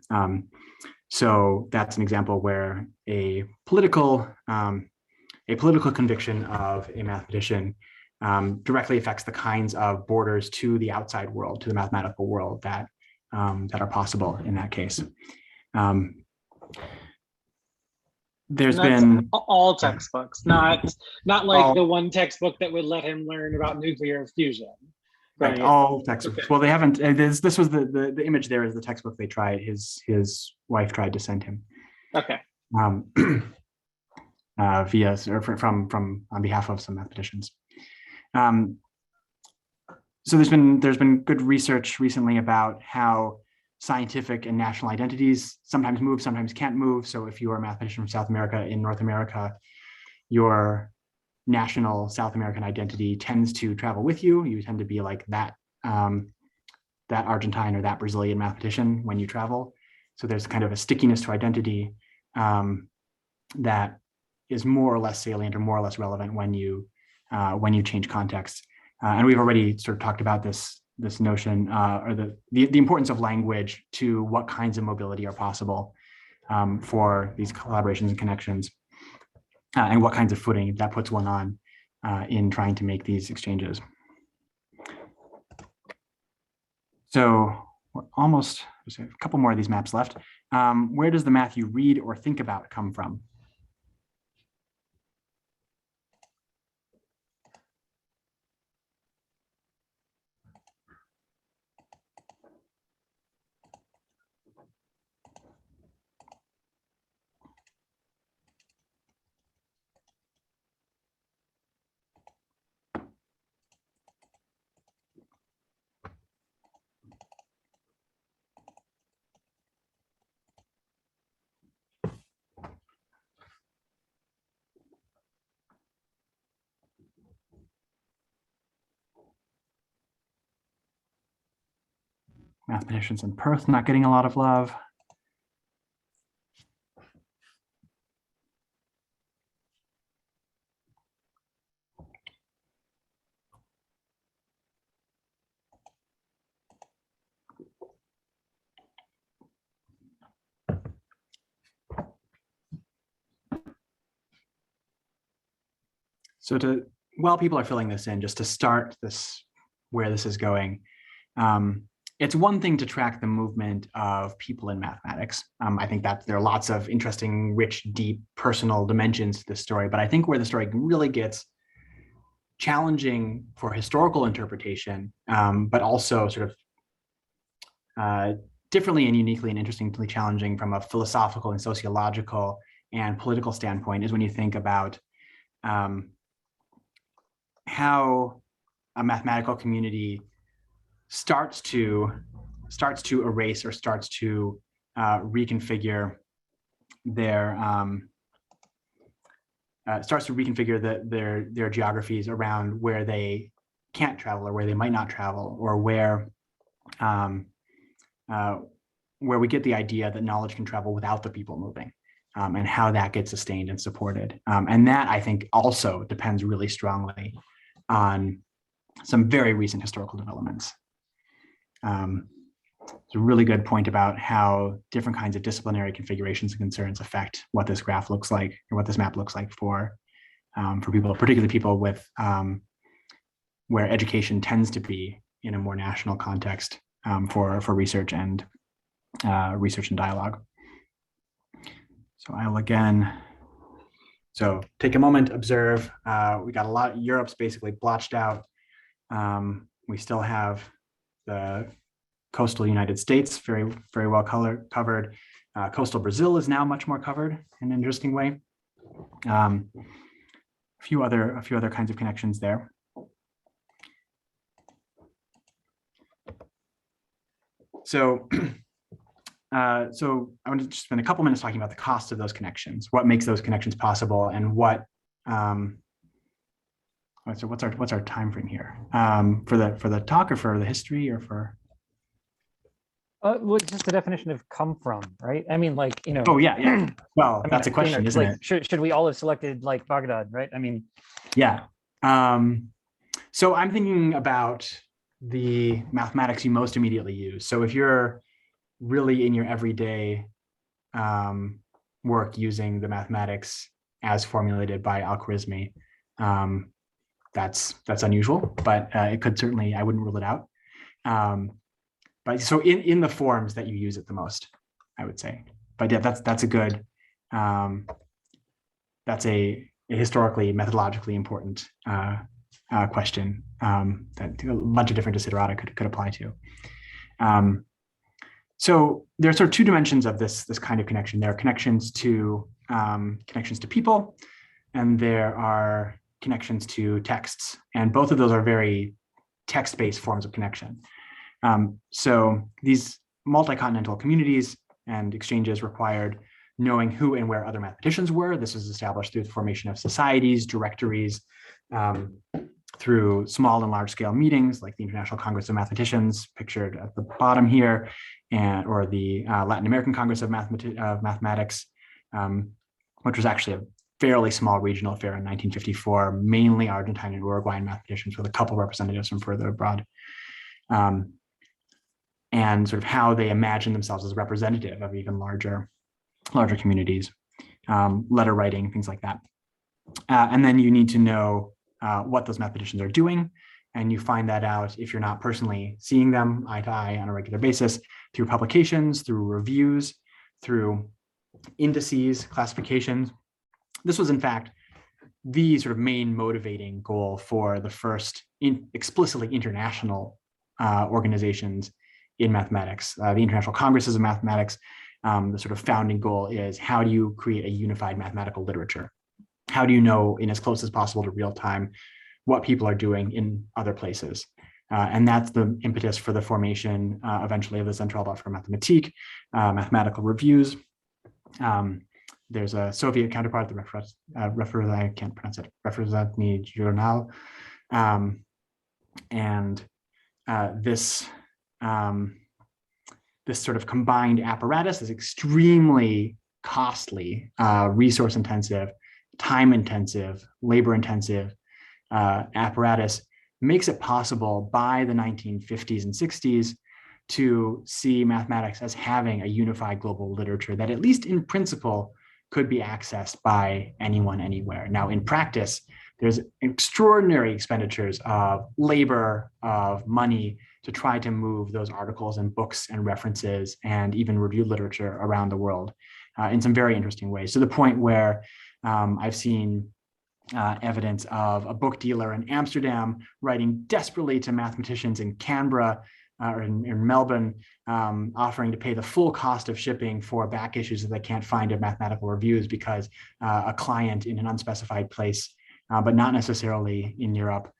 So that's an example where a political conviction of a mathematician directly affects the kinds of borders to the outside world, to the mathematical world that are possible in that case. There's been all textbooks, not like the one textbook that would let him learn about nuclear fusion. Right, all textbooks. Okay. Well, they haven't. This was the image. There is the textbook they tried. His wife tried to send him. Okay. Via or from on behalf of some mathematicians. So there's been good research recently about how scientific and national identities sometimes move, sometimes can't move. So if you are a mathematician from South America in North America, your national South American identity tends to travel with you. You tend to be like that Argentine or that Brazilian mathematician when you travel. So there's kind of a stickiness to identity that is more or less salient or more or less relevant when you change context. And we've already sort of talked about this notion or the importance of language to what kinds of mobility are possible for these collaborations and connections, and what kinds of footing that puts one on in trying to make these exchanges. So we're almost, there's a couple more of these maps left. Where does the math you read or think about come from? Mathematicians in Perth not getting a lot of love. So while people are filling this in, just to start this, where this is going, it's one thing to track the movement of people in mathematics. I think that there are lots of interesting, rich, deep, personal dimensions to this story, but I think where the story really gets challenging for historical interpretation, but also sort of differently and uniquely and interestingly challenging from a philosophical and sociological and political standpoint, is when you think about how a mathematical community starts to erase or starts to reconfigure their their geographies around where they can't travel or where they might not travel, or where we get the idea that knowledge can travel without the people moving, and how that gets sustained and supported. And that, I think, also depends really strongly on some very recent historical developments. It's a really good point about how different kinds of disciplinary configurations and concerns affect what this graph looks like, or what this map looks like for people, particularly people with where education tends to be in a more national context for research and dialogue. So I'll again, so take a moment, observe. We got a lot. Europe's basically blotched out. We still have the coastal United States very, very well covered. Coastal Brazil is now much more covered in an interesting way. A few other kinds of connections there. So so I want to just spend a couple minutes talking about the cost of those connections, what makes those connections possible, and what. So what's our time frame here for the talk, or for the history, or for? Well, just the definition of come from, right? I mean, like, you know. Oh yeah. Well, that's a question, isn't like, it? Should we all have selected like Baghdad, right? I mean. Yeah. So I'm thinking about the mathematics you most immediately use. So if you're really in your everyday work using the mathematics as formulated by Al-Khwarizmi, that's unusual, but it could certainly, I wouldn't rule it out. But so in the forms that you use it the most, I would say. But yeah, that's a good, that's a historically, methodologically important question that a bunch of different desiderata could apply to. So there are sort of two dimensions of this kind of connection. There are connections to people, and there are connections to texts, and both of those are very text-based forms of connection. So these multi-continental communities and exchanges required knowing who and where other mathematicians were. This was established through the formation of societies, directories, through small and large-scale meetings like the International Congress of Mathematicians, pictured at the bottom here, or the Latin American Congress of Mathematics, which was actually a fairly small regional affair in 1954, mainly Argentine and Uruguayan mathematicians with a couple representatives from further abroad. And sort of how they imagine themselves as representative of even larger communities, letter writing, things like that. And then you need to know what those mathematicians are doing. And you find that out if you're not personally seeing them eye to eye on a regular basis, through publications, through reviews, through indices, classifications. This was, in fact, the sort of main motivating goal for the first explicitly international organizations in mathematics. The International Congresses of Mathematics, the sort of founding goal is, how do you create a unified mathematical literature? How do you know in as close as possible to real time what people are doing in other places? And that's the impetus for the formation eventually of the Zentralblatt für Mathematik, mathematical reviews. There's a Soviet counterpart, the I can't pronounce it, Referatny Journal. And this this sort of combined apparatus, is extremely costly, resource intensive, time intensive, labor intensive apparatus, makes it possible by the 1950s and 60s to see mathematics as having a unified global literature that, at least in principle, could be accessed by anyone, anywhere. Now, in practice, there's extraordinary expenditures of labor, of money, to try to move those articles and books and references and even reviewed literature around the world in some very interesting ways, to the point where I've seen evidence of a book dealer in Amsterdam writing desperately to mathematicians in Canberra or in Melbourne, offering to pay the full cost of shipping for back issues that they can't find of mathematical reviews because a client in an unspecified place, but not necessarily in Europe,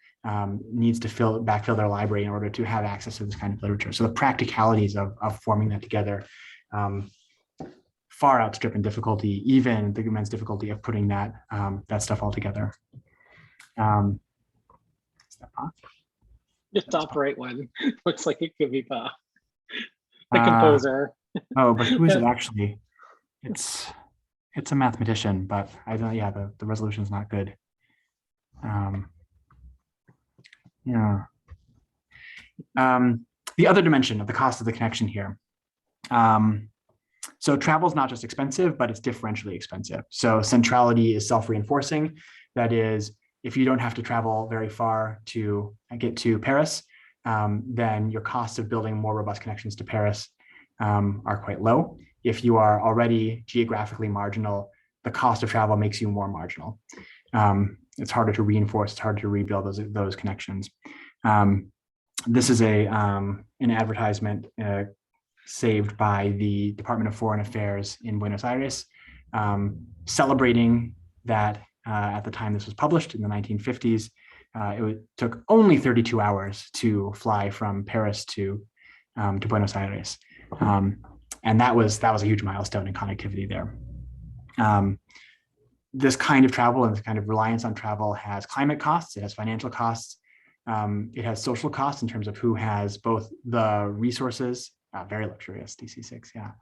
needs to backfill their library in order to have access to this kind of literature. So the practicalities of forming that together far outstrip in difficulty, even the immense difficulty of putting that stuff all together. The top right one looks like it could be Pa, the composer. Oh, but who is it actually? It's a mathematician, but I don't. Yeah, the resolution is not good. Yeah. The other dimension of the cost of the connection here. So travel is not just expensive, but it's differentially expensive. So centrality is self-reinforcing. That is, if you don't have to travel very far to get to Paris, then your costs of building more robust connections to Paris are quite low. If you are already geographically marginal, the cost of travel makes you more marginal. It's harder to reinforce, it's harder to rebuild those connections. This is an advertisement saved by the Department of Foreign Affairs in Buenos Aires, celebrating that at the time this was published in the 1950s, it took only 32 hours to fly from Paris to Buenos Aires. And that was a huge milestone in connectivity there. This kind of travel and this kind of reliance on travel has climate costs, it has financial costs, it has social costs in terms of who has both the resources, very luxurious DC6, yeah.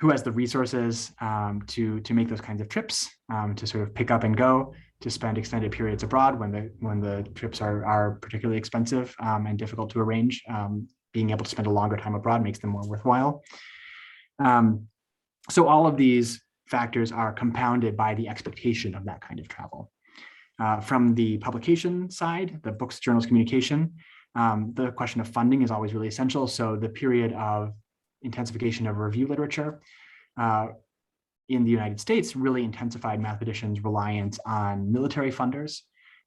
Who has the resources to make those kinds of trips, to sort of pick up and go, to spend extended periods abroad when the trips are particularly expensive and difficult to arrange. Being able to spend a longer time abroad makes them more worthwhile. So all of these factors are compounded by the expectation of that kind of travel. From the publication side, the books, journals, communication, the question of funding is always really essential. So the period of intensification of review literature in the United States really intensified mathematicians' reliance on military funders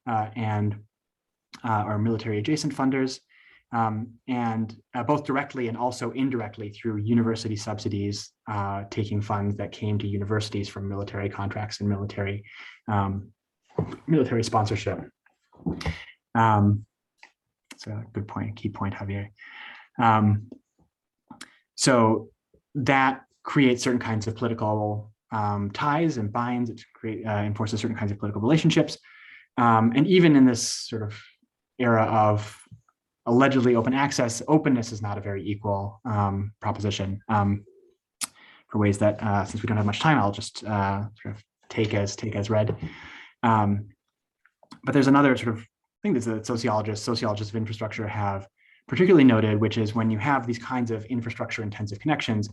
or military adjacent funders, and both directly and also indirectly through university subsidies, taking funds that came to universities from military contracts and military sponsorship. It's a good point, key point, Javier. So that creates certain kinds of political ties and binds. It enforces certain kinds of political relationships. And even in this sort of era of allegedly open access, openness is not a very equal proposition for ways that, since we don't have much time, I'll just sort of take as read. But there's another sort of thing that sociologists of infrastructure have particularly noted, which is when you have these kinds of infrastructure intensive connections,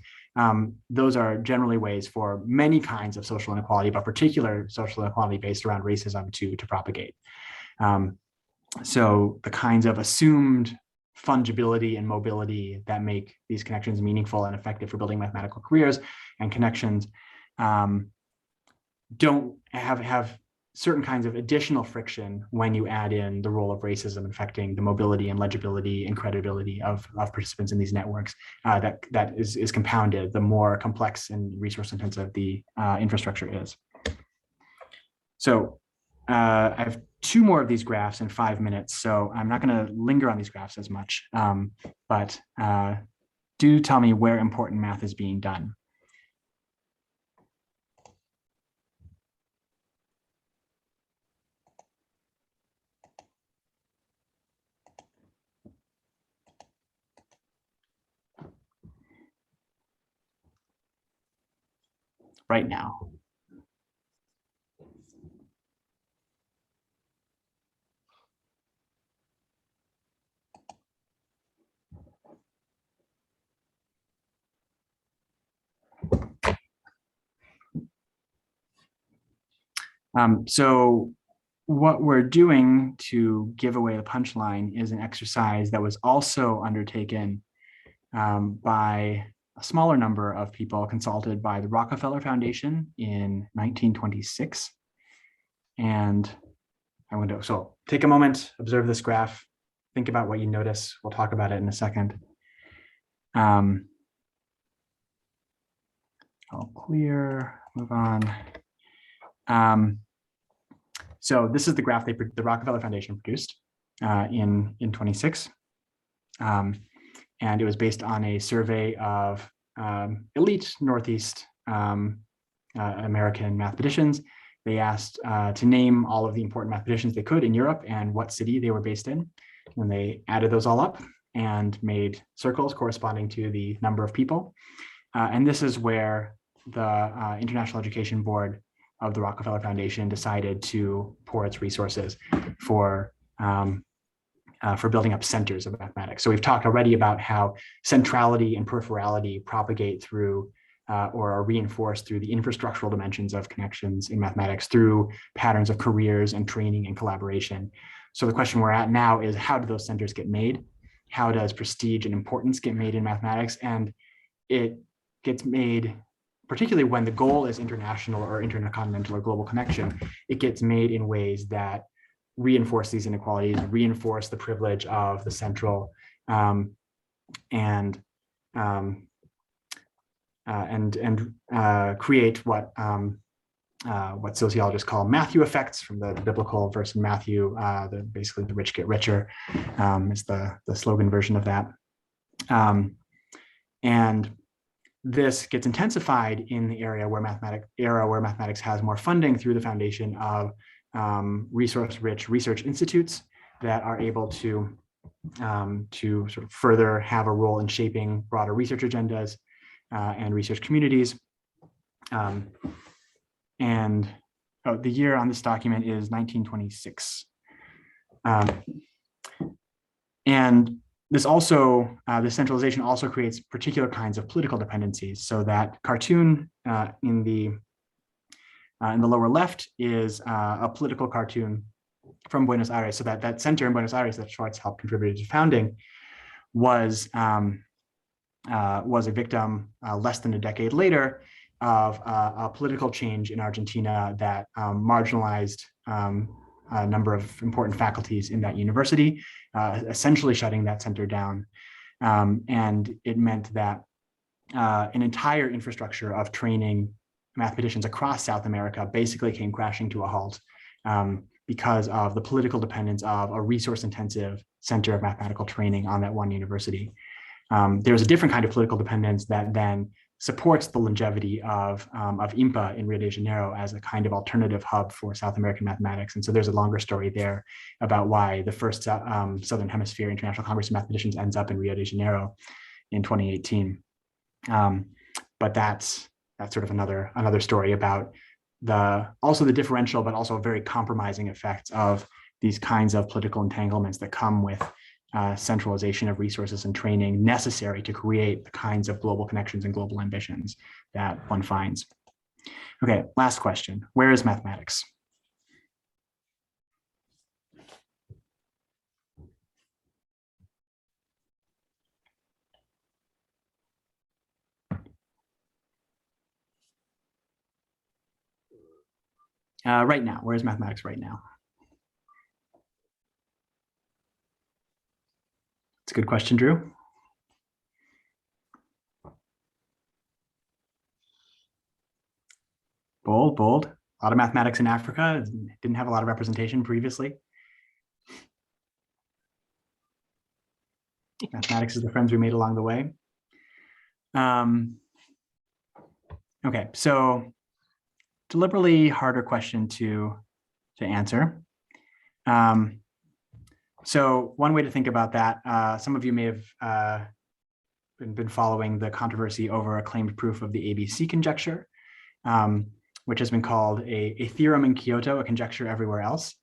those are generally ways for many kinds of social inequality, but particular social inequality based around racism to propagate. So the kinds of assumed fungibility and mobility that make these connections meaningful and effective for building mathematical careers and connections don't have certain kinds of additional friction when you add in the role of racism affecting the mobility and legibility and credibility of participants in these networks. That is compounded the more complex and resource intensive the infrastructure is. So I have two more of these graphs in 5 minutes, so I'm not going to linger on these graphs as much, but do tell me where important math is being done. right now. So what we're doing to give away the punchline is an exercise that was also undertaken by a smaller number of people consulted by the Rockefeller Foundation in 1926. And I want to, so take a moment, observe this graph, think about what you notice. We'll talk about it in a second. All clear, move on. So this is the graph the Rockefeller Foundation produced in 26. And it was based on a survey of elite Northeast American mathematicians. They asked to name all of the important mathematicians they could in Europe and what city they were based in. And they added those all up and made circles corresponding to the number of people. And this is where the International Education Board of the Rockefeller Foundation decided to pour its resources for building up centers of mathematics. So we've talked already about how centrality and peripherality propagate through or are reinforced through the infrastructural dimensions of connections in mathematics through patterns of careers and training and collaboration. So the question we're at now is, how do those centers get made? How does prestige and importance get made in mathematics? And it gets made, particularly when the goal is international or intercontinental or global connection, it gets made in ways that reinforce these inequalities, reinforce the privilege of the central, and create what sociologists call Matthew effects, from the biblical verse in Matthew. Basically, the rich get richer is the slogan version of that, and this gets intensified in the era where mathematics has more funding through the foundation of resource-rich research institutes that are able to sort of further have a role in shaping broader research agendas and research communities. And the year on this document is 1926. And this also, the centralization also creates particular kinds of political dependencies. So that cartoon in the lower left is a political cartoon from Buenos Aires. So that center in Buenos Aires that Schrutz helped contribute to founding was a victim less than a decade later of a political change in Argentina that marginalized a number of important faculties in that university, essentially shutting that center down. And it meant that an entire infrastructure of training mathematicians across South America basically came crashing to a halt because of the political dependence of a resource-intensive center of mathematical training on that one university. There's a different kind of political dependence that then supports the longevity of IMPA in Rio de Janeiro as a kind of alternative hub for South American mathematics. And so there's a longer story there about why the first Southern Hemisphere International Congress of Mathematicians ends up in Rio de Janeiro in 2018. But that's sort of another story about also the differential, but also very compromising effects of these kinds of political entanglements that come with centralization of resources and training necessary to create the kinds of global connections and global ambitions that one finds. Okay, last question. Where is mathematics? Right now, where is mathematics right now? It's a good question, Drew. Bold, bold. A lot of mathematics in Africa. Didn't have a lot of representation previously. Mathematics is the friends we made along the way. Okay, so deliberately harder question to answer. So one way to think about that, some of you may have been following the controversy over a claimed proof of the ABC conjecture. which has been called a theorem in Kyoto, a conjecture everywhere else,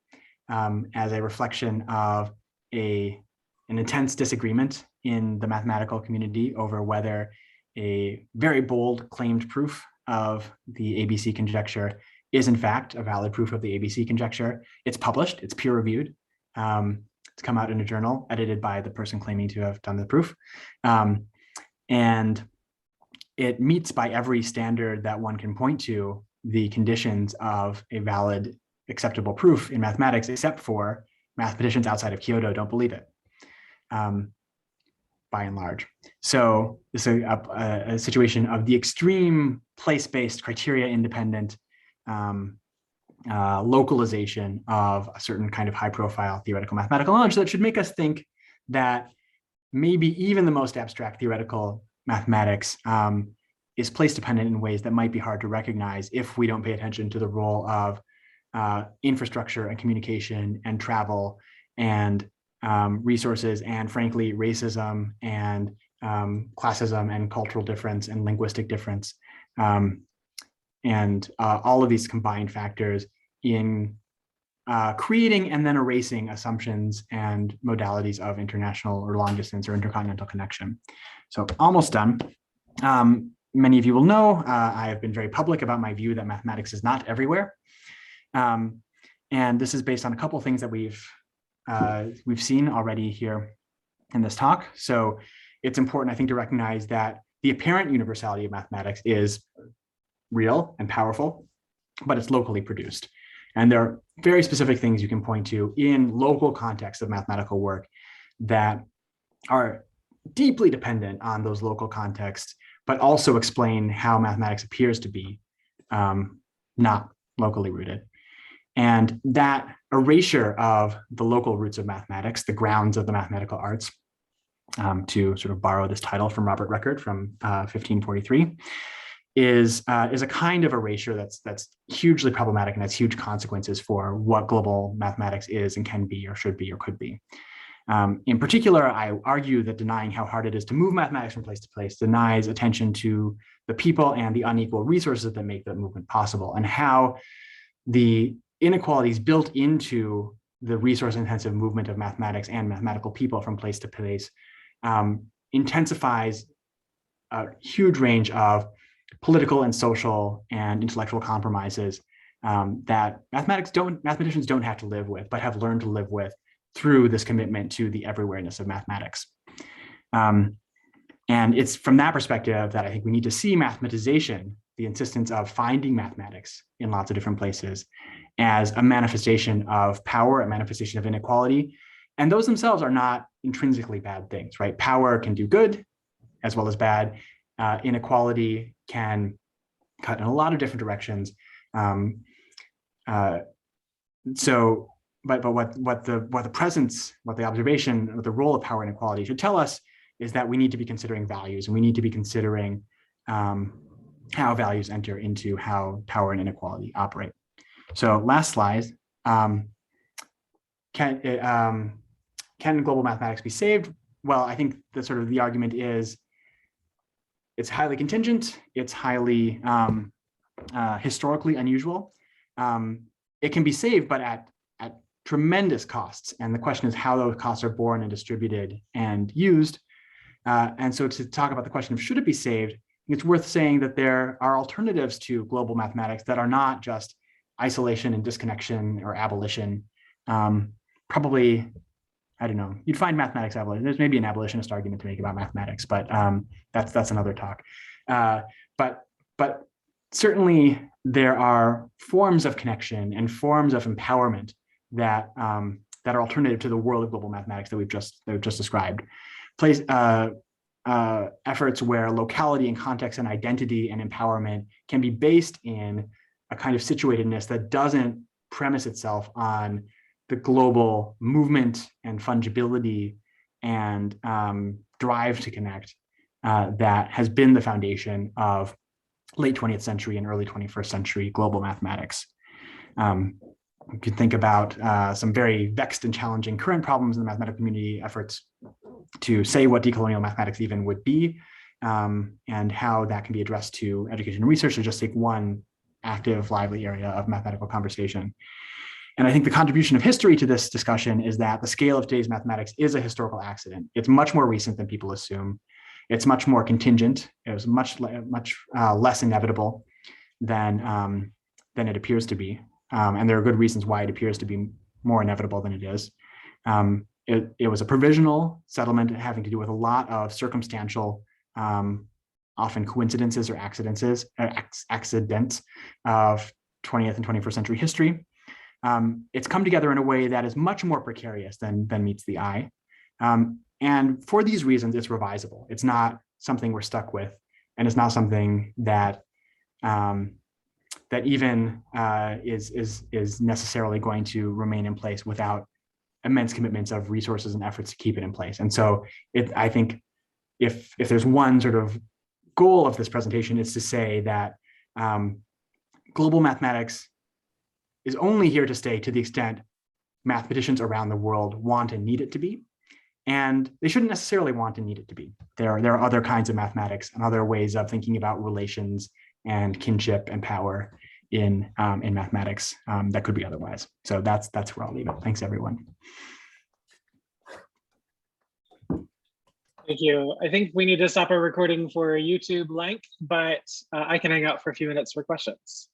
as a reflection of an intense disagreement in the mathematical community over whether a very bold claimed proof of the ABC conjecture is in fact a valid proof of the ABC conjecture. It's published, it's peer reviewed. It's come out in a journal edited by the person claiming to have done the proof. And it meets by every standard that one can point to the conditions of a valid, acceptable proof in mathematics, except for mathematicians outside of Kyoto don't believe it, by and large. So it's a situation of the extreme place-based, criteria-independent localization of a certain kind of high-profile theoretical mathematical knowledge that should make us think that maybe even the most abstract theoretical mathematics is place-dependent in ways that might be hard to recognize if we don't pay attention to the role of infrastructure and communication and travel and resources and, frankly, racism and classism and cultural difference and linguistic difference. And all of these combined factors in creating and then erasing assumptions and modalities of international or long distance or intercontinental connection. So almost done. Many of you will know I have been very public about my view that mathematics is not everywhere. And this is based on a couple of things that we've seen already here in this talk. So it's important, I think, to recognize that the apparent universality of mathematics is real and powerful, but it's locally produced. And there are very specific things you can point to in local contexts of mathematical work that are deeply dependent on those local contexts, but also explain how mathematics appears to be not locally rooted. And that erasure of the local roots of mathematics, the grounds of the mathematical arts, to sort of borrow this title from Robert Record from 1543, is a kind of erasure that's hugely problematic and has huge consequences for what global mathematics is and can be or should be or could be. In particular, I argue that denying how hard it is to move mathematics from place to place denies attention to the people and the unequal resources that make that movement possible, and how the inequalities built into the resource-intensive movement of mathematics and mathematical people from place to place intensifies a huge range of political and social and intellectual compromises that mathematicians don't have to live with, but have learned to live with through this commitment to the everywhereness of mathematics. And it's from that perspective that I think we need to see mathematization, the insistence of finding mathematics in lots of different places, as a manifestation of power, a manifestation of inequality. And those themselves are not intrinsically bad things, right? Power can do good as well as bad. Inequality can cut in a lot of different directions. But what the presence, what the observation, what the role of power inequality should tell us is that we need to be considering values, and we need to be considering how values enter into how power and inequality operate. So last slide, can global mathematics be saved? Well, I think the argument is it's highly contingent, it's highly historically unusual. It can be saved, but at tremendous costs. And the question is how those costs are borne and distributed and used. And so to talk about the question of should it be saved, it's worth saying that there are alternatives to global mathematics that are not just isolation and disconnection or abolition. Probably, I don't know, you'd find mathematics abolition. There's maybe an abolitionist argument to make about mathematics, but that's another talk. But certainly there are forms of connection and forms of empowerment that are alternative to the world of global mathematics that we've just described. Efforts where locality and context and identity and empowerment can be based in a kind of situatedness that doesn't premise itself on the global movement and fungibility and drive to connect that has been the foundation of late 20th century and early 21st century global mathematics. You can think about some very vexed and challenging current problems in the mathematical community, efforts to say what decolonial mathematics even would be, and how that can be addressed to education and research. To just take one active, lively area of mathematical conversation. And I think the contribution of history to this discussion is that the scale of today's mathematics is a historical accident. It's much more recent than people assume. It's much more contingent. It was much less inevitable than it appears to be. And there are good reasons why it appears to be more inevitable than it is. It was a provisional settlement having to do with a lot of circumstantial, often coincidences or accidents of 20th and 21st century history. It's come together in a way that is much more precarious than meets the eye. And for these reasons, it's revisable. It's not something we're stuck with, and it's not something that that even is necessarily going to remain in place without immense commitments of resources and efforts to keep it in place. And so I think if there's one sort of goal of this presentation, is to say that global mathematics is only here to stay to the extent mathematicians around the world want and need it to be. And they shouldn't necessarily want and need it to be. There are other kinds of mathematics and other ways of thinking about relations and kinship and power in mathematics that could be otherwise. So that's where I'll leave it. Thanks, everyone. Thank you. I think we need to stop our recording for a YouTube link, but I can hang out for a few minutes for questions.